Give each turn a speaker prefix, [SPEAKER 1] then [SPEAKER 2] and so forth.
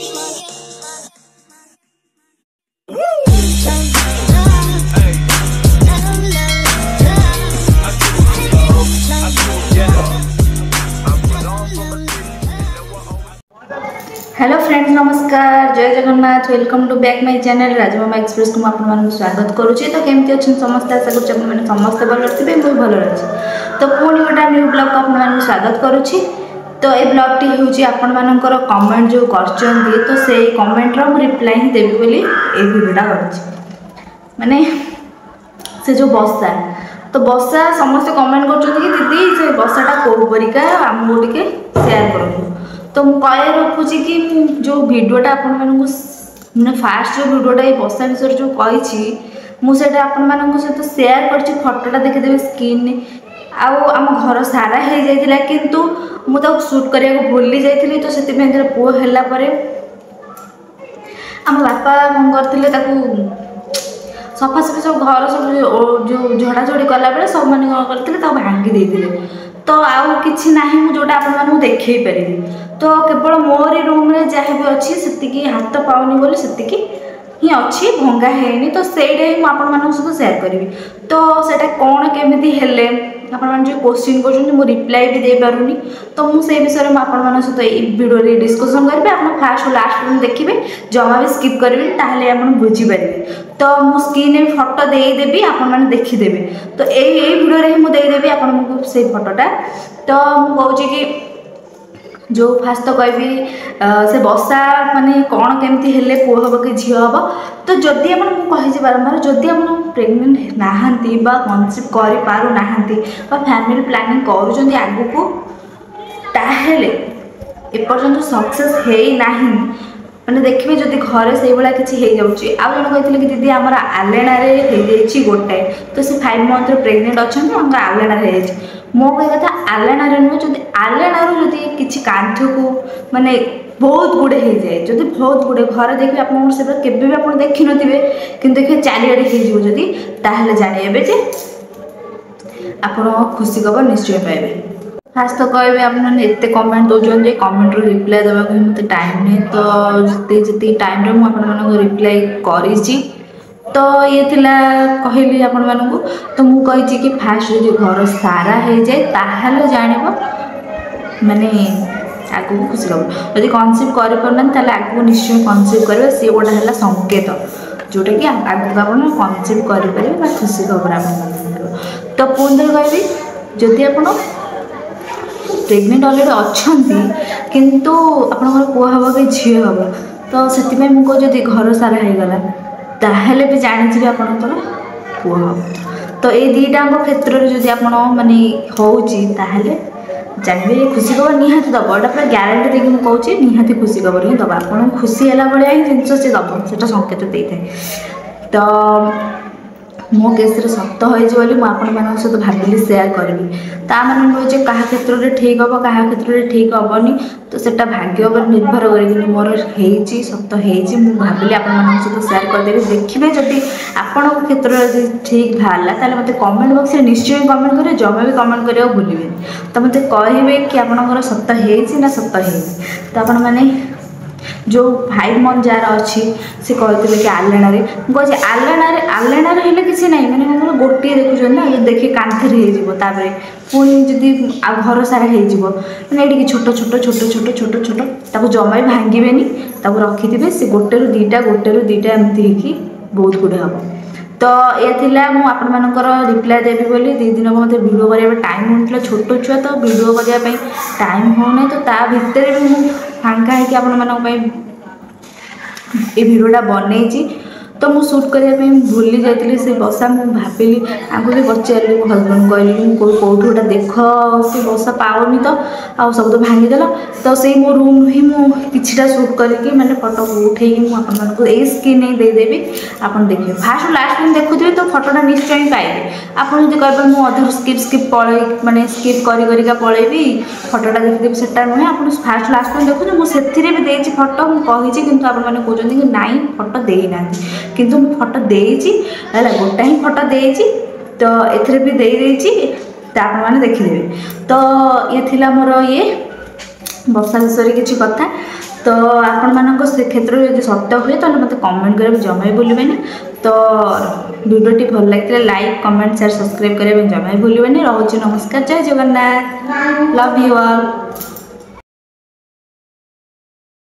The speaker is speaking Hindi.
[SPEAKER 1] हेलो फ्रेंड्स, नमस्कार, जय Jagannath. Welcome to back my channel Rajmama express को आपको स्वागत करुच्ची। तो केमती अच्छे समस्त आशा कर समस्त भल थे, मुझे भल अच्छी। तो पुणी गोटे न्यू ब्लॉग को आपको स्वागत करुच्ची। तो ये ब्लॉग टी हूँ आपण मानकर कमेंट जो कर तो से कमेंटर मुझे रिप्लाई ही देवी बोली ये भिडियोटा कर माने से जो बसा तो बसा समस्त कमेंट कर दीदी से बसाटा कौ परिका आमको टे सेयार करूँ। तो मुझे रखुची कि जो भिडियोटा आपण मैंने फास्ट जो भिडियोटा ये बसा विषय जो कही मुझे आपण सहित सेयार कर फटोटा देखीदेवी स्किन आम घर सारा हो जाता किंतु मुझे सुट करने को भूली जाती। तो से पुओ है आम बापा कौन करते सफासफी सब घर सब जो झड़ाझड़ी कला बेले सब मैंने कौन करते भांगी देते। तो आउ कि ना जोटा आपको देखी पारि तो केवल मोरी रूम रे जहाँ भी अच्छी से हाथ पाऊनी बोली से ही अच्छी भंगा है। तो सहीटा ही मुझे सहित सेयार करी। तो सेटा कौन केमी हेले आपण जो क्वेश्चन कर रिप्लाई भी दे पारूनी। तो मुझे विषय में आपण सहित ये वीडियो डिस्कसन करेंगे। आप फास्ट लास्ट पर्यटन देखिए, जमा भी स्किप करेंगे ताहले आप बुझीपारे। तो मु स्क्रीन में फटो देदेवी आपण देखीदेवे। तो यही वीडियो ही मुझे देदेवी आपको से फटोटा। तो मुझे कि जो फास्ट तो कहबी से बसा माने कौन केमती हेले पुओ हम कि झील हम। तो जदि कही बारंबार जदि आप प्रेग्नेंट नहांती बा कनसिव कर पारु नाहांती बा फैमिली प्लानिंग करूछंती आगु ताहेले एपर्यंत सक्सेस है नाही मैंने देखिए जदि घरे से भाया किसी हो जाऊँगी। आउ जन कहते कि दीदी आमर आलेनारे हो गोटाए तो से 5 मंथ प्रेग्नेंट अच्छा आलेनार हो मो कह कथा आलेनारे नुह जब आलेनारू जदि किसी कांथ को माने बहुत गुड़े हो जाए जदि बहुत गुड़े घर देखिए आप केवे आप देखी नथिबे कि देखिए चारिआडे हो जदि ताहले जानिबे जे आप खुशी खबर निश्चय पाइबे। फास्ट तो कहे आपत कमेंट दौरान कमेंट रिप्लाई देवाक मत टाइम नहीं। तो जी टाइम मुझे रिप्लाई करी। तो ये थिला कहली आपण मानू। तो मुझे कि फास्ट जो घर सारा हो जाए ताहले जानिब माने आगू खुशी खबर। जब कनसिव कर आगू निश्चय कनसिव करेंगे सी गोटा है संकेत जोटा कि आगू आप कनसिव करेंगे खुशी खबर आप। तो पुणी कहबी जदि आप प्रेग्नेंट अलरेडी अच्छा किंतु आपंकर पुओ हम कि झील हम तो से मुझे जदि घर सारा होगला ताहले भी जानी आपंकर पुओ हम। तो ये दुईटाक क्षेत्र में जब आप माने होले जानवे खुशी खबर निहाती दब एटा पूरा ग्यारंटी देखिए मुझे कहूँ निहाती खुशी खबर ही दबा आप खुशी है भाया ही जिनस से दब से संकेत दे था। तो मो केस सत होली मुझे सहित भाविली सेयार करी। ताने नुहे क्या क्षेत्र में ठीक हम क्या क्षेत्र में ठीक हेनी तो सेटा भाग्य पर निर्भर कर मोर हो सत हो भाविली आप सहित सेयार करदेवी। देखिए जदि आपण क्षेत्र में ठीक बाहर ताले मत कमेंट बॉक्स में निश्चय कमेंट करें, जमा भी कमेंट करने भूलिए। तो मत कहे कि आपंकर सत हो सत हो। तो आपण मैंने जो 5 मंथ जार अच्छी से कहते कि आलेनारे मुझे आलेनारे हेल्ले किसी ना मैंने गोटे देखुन ना देखिए कांथर होपर पुणी जदि घर सारा हो मैंने छोट छोट छोट छोट छोट छोट जमा भी भांगे रखिथे से गोटे रू दीटा एमती बहुत गुड़े हम। तो ये थिला मु आपण मानकर रिप्लाई देवी बोली 2 दिन मत वीडियो करने टाइम होता छोट छुआ तो वीडियो करने टाइम होना। तो ता भितर भी मुझे फांका है आपण ये वीडियोटा बनई। तो मुझे सुट करने भूली जाती से बसा मुझे भाविली आगे भी पचारि मो हजबैंड कहली कौट गोटा देख से बसा पाऊनी तो आ सब तो भांगीदेल। तो से मो रूम ही मुझा सुट करके मैंने फटो उठे आपको ये स्क्रीन नहीं देदेवी आप देखिए। फास्ट लास्ट में देखुए तो फटोटा निश्चय ही पाइबे। आप कहे मुझे स्किप पलि माने स्किप करिका पलैबी फटोटा देखीदेवी सेटा नुहे आप फास्ट लास्ट में देखुए मुझे भी देती फटो मुझे कि आपने कहते कि नाई फटो देना किंतु फटो देती गोटा ही फटो देती। तो एथरे भी देती तो आप देखीदेवे। तो ये थिला मोर ये बसा विषय किसी कथा। तो आपण मानक से क्षेत्र में यदि सत्य हुए तो मत कमेंट करेंगे जमा भी भूलें। तो वीडियोटी भल लगे लाइक कमेंट शेयर सब्सक्राइब करेंगे जमा भी भूलें। रोचे नमस्कार, जय जगन्नाथ, लव यू ऑल।